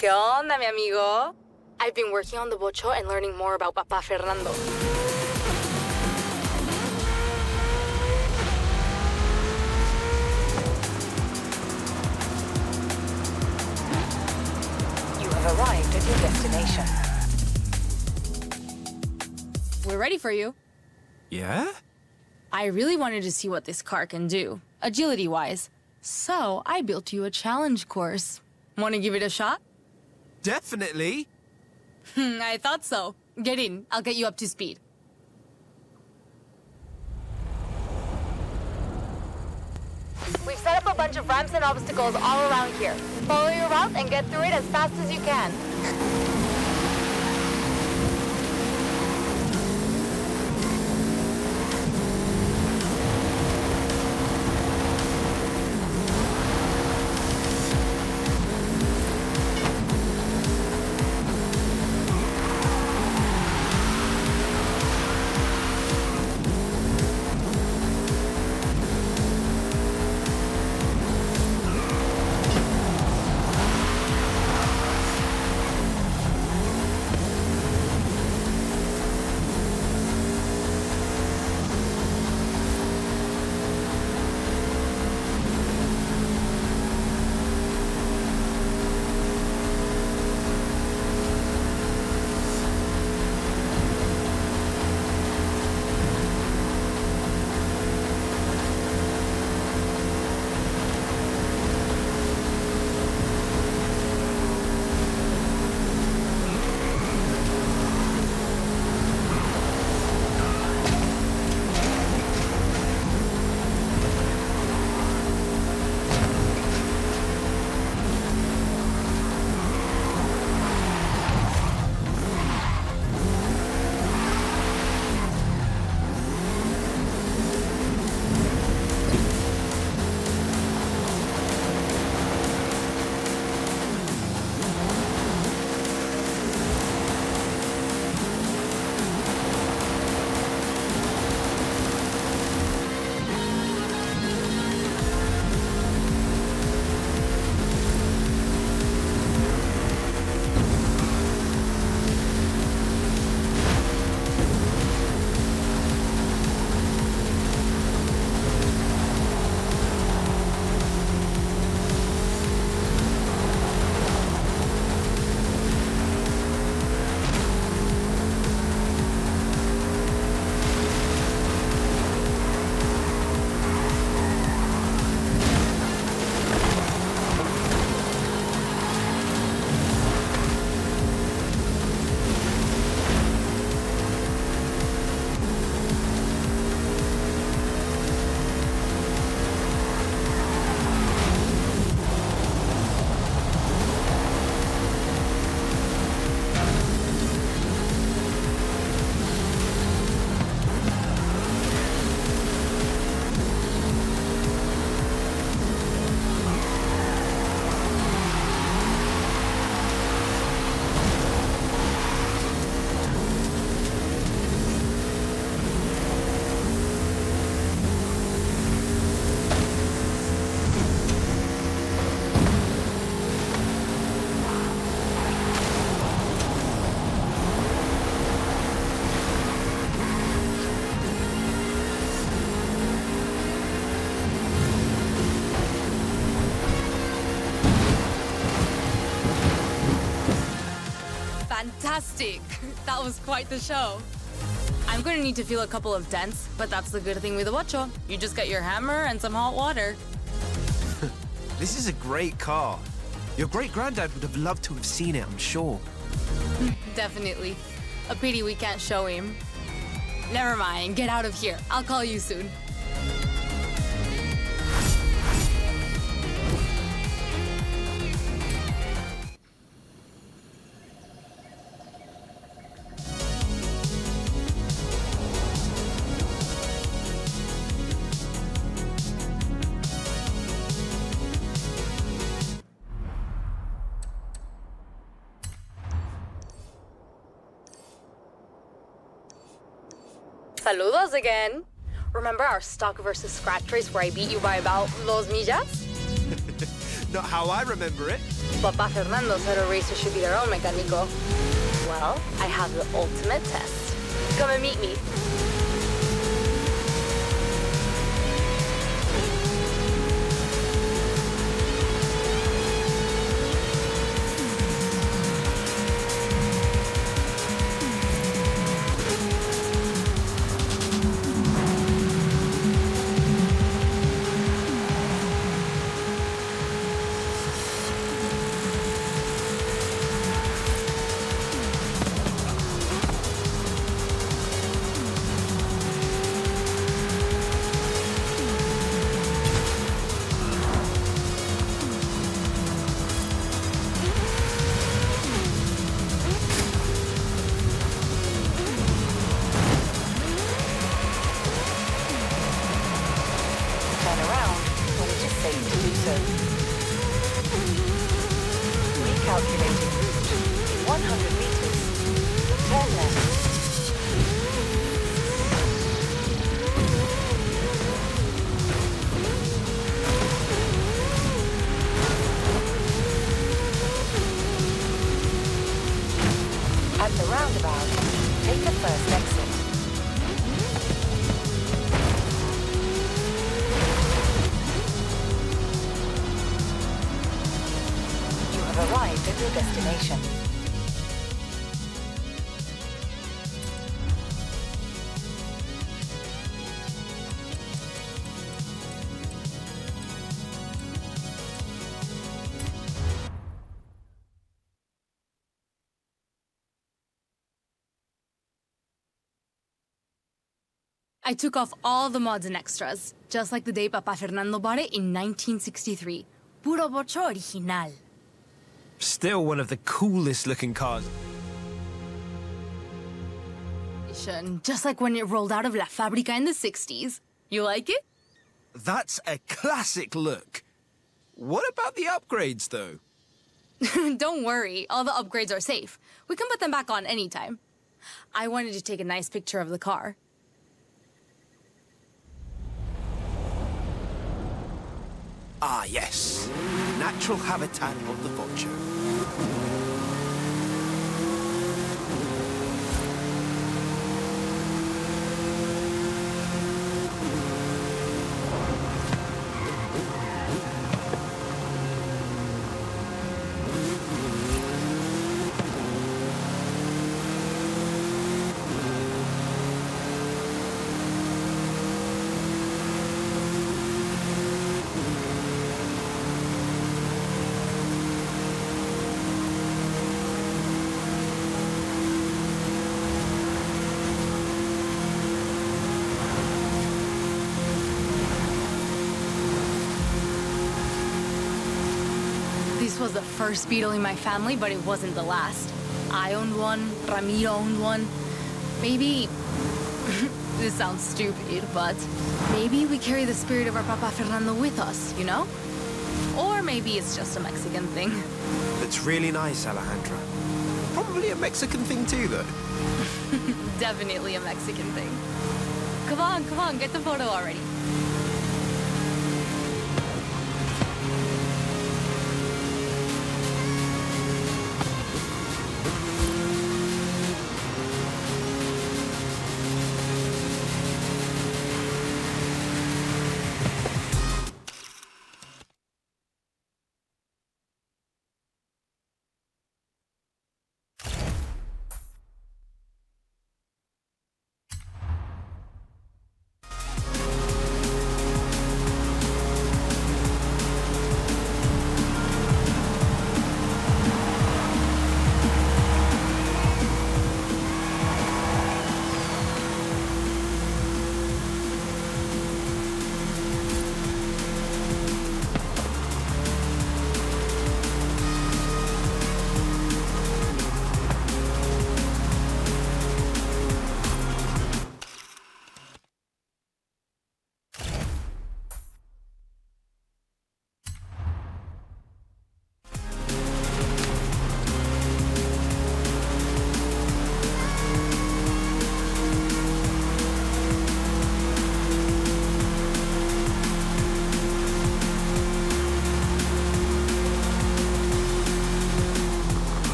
¿Qué onda, mi amigo? I've been working on the Vocho and learning more about Papa Fernando. You have arrived at your destination. We're ready for you. Yeah? I really wanted to see what this car can do, agility-wise. So I built you a challenge course. Want to give it a shot? Definitely. I thought so. Get in. I'll get you up to speed. We've set up a bunch of ramps and obstacles all around here. Follow your route and get through it as fast as you can. Fantastic! That was quite the show. I'm gonna need to feel a couple of dents, but that's the good thing with the Vocho. You just get your hammer and some hot water. This is a great car. Your great-granddad would have loved to have seen it, I'm sure. Definitely. A pity we can't show him. Never mind, get out of here. I'll call you soon. Saludos again. Remember our stock versus scratch race where I beat you by about 2 millas? Not how I remember it. Papa Fernando said a racer should be their own mecánico. Well, I have the ultimate test. Come and meet me. Recalculating route. 100 meters. Turn left. At the roundabout, take the first exit. You have arrived at your destination. I took off all the mods and extras, just like the day Papa Fernando bought it in 1963. Puro Vocho original. Still one of the coolest looking cars. Just like when it rolled out of La Fábrica in the 60s. You like it? That's a classic look. What about the upgrades, though? Don't worry, all the upgrades are safe. We can put them back on anytime. I wanted to take a nice picture of the car. Ah, yes. Natural habitat of the Vocho. This was the first Beetle in my family, but it wasn't the last. I owned one, Ramiro owned one. Maybe... this sounds stupid, but maybe we carry the spirit of our Papa Fernando with us, you know? Or maybe it's just a Mexican thing. That's really nice, Alejandra. Probably a Mexican thing too, though. Definitely a Mexican thing. Come on, get the photo already.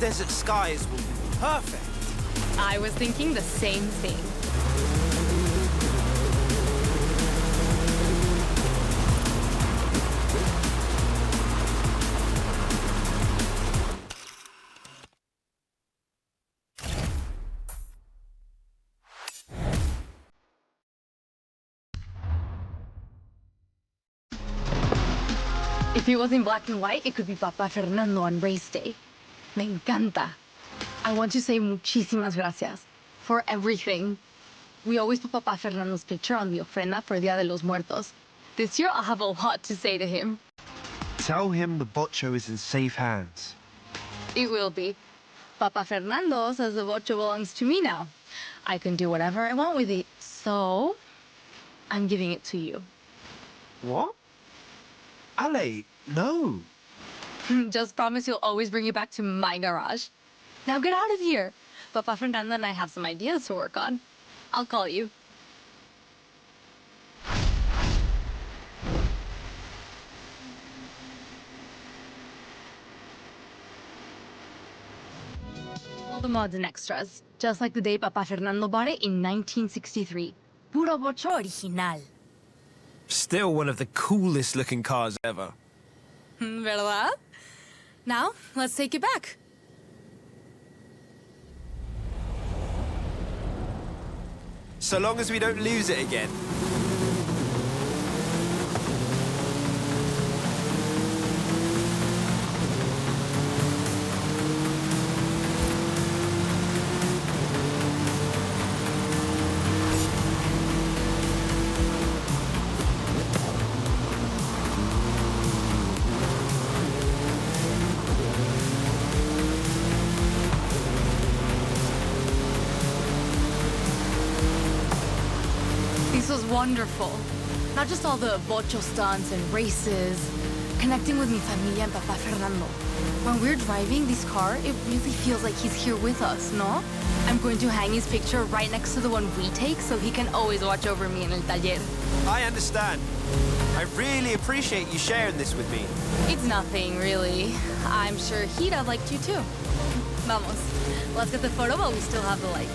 desert skies will be perfect. I was thinking the same thing. If it was in black and white, it could be Papa Fernando on race day. Me encanta. I want to say muchísimas gracias for everything. We always put Papa Fernando's picture on the ofrenda for Dia de los Muertos. This year, I'll have a lot to say to him. Tell him the Vocho is in safe hands. It will be. Papa Fernando says the Vocho belongs to me now. I can do whatever I want with it, so I'm giving it to you. What? Ale, no. Just promise you'll always bring it back to my garage. Now get out of here. Papa Fernando and I have some ideas to work on. I'll call you. All the mods and extras, just like the day Papa Fernando bought it in 1963. Puro Vocho original. Still one of the coolest looking cars ever. ¿Verdad? Now, let's take it back. So long as we don't lose it again. This was wonderful. Not just all the Vocho stunts and races, connecting with mi familia and Papa Fernando. When we're driving this car, it really feels like he's here with us, no? I'm going to hang his picture right next to the one we take so he can always watch over me in el taller. I understand. I really appreciate you sharing this with me. It's nothing, really. I'm sure he'd have liked you too. Vamos. Let's get the photo while we still have the light.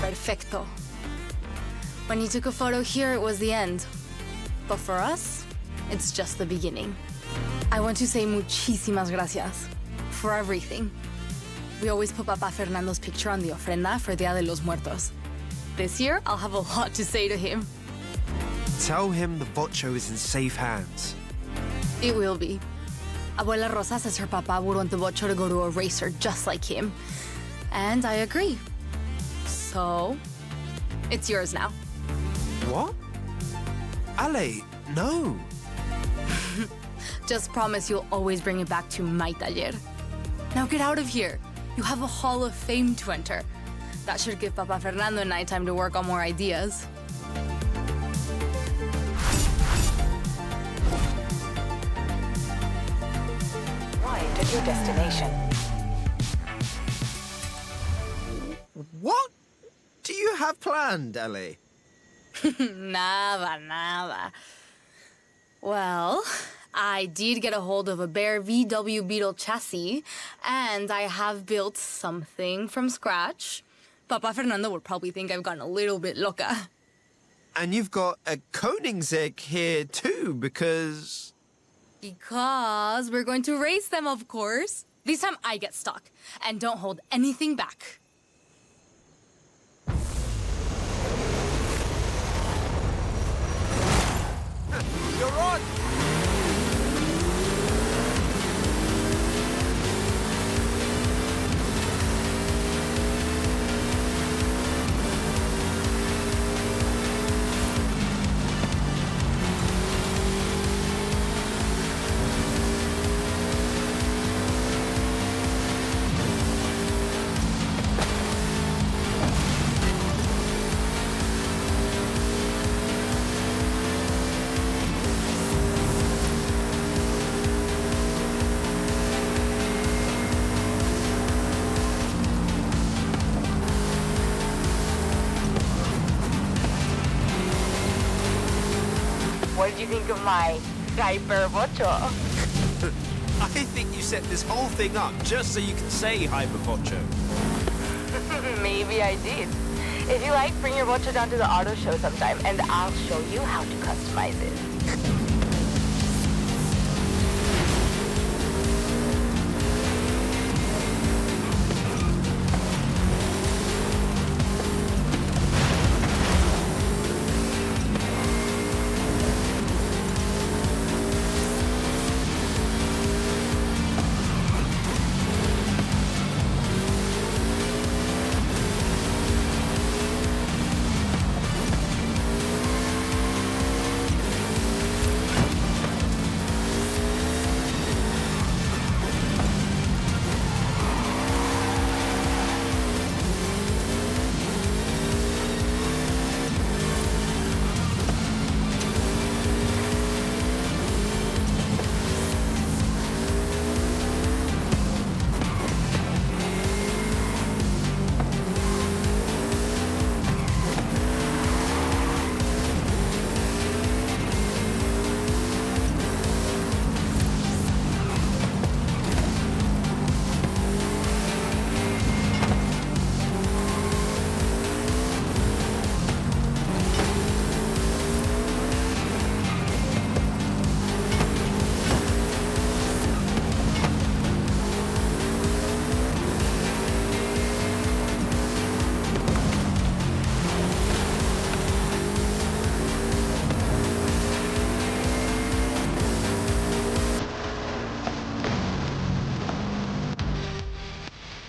Perfecto. When you took a photo here, it was the end. But for us, it's just the beginning. I want to say muchísimas gracias for everything. We always put Papa Fernando's picture on the ofrenda for Dia de los Muertos. This year, I'll have a lot to say to him. Tell him the Vocho is in safe hands. It will be. Abuela Rosa says her papa would want the Vocho to go to a racer just like him. And I agree. So, it's yours now. What? Ale, no. Just promise you'll always bring it back to my taller. Now get out of here. You have a Hall of Fame to enter. That should give Papa Fernando and I time to work on more ideas. Arrived at your destination. What do you have planned, Ale? Nada. Well, I did get a hold of a bare VW Beetle chassis, and I have built something from scratch. Papa Fernando would probably think I've gotten a little bit loca. And you've got a Koenigsegg here too, because... Because we're going to race them, of course. This time I get stuck, and don't hold anything back. You're on! What did you think of my hyper Vocho? I think you set this whole thing up just so you can say Hyper Vocho. Maybe I did. If you like, bring your Vocho down to the auto show sometime, and I'll show you how to customize it.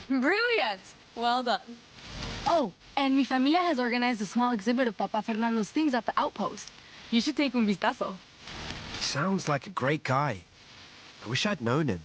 Brilliant! Well done. Oh, and mi familia has organized a small exhibit of Papa Fernando's things at the outpost. You should take un vistazo. Sounds like a great guy. I wish I'd known him.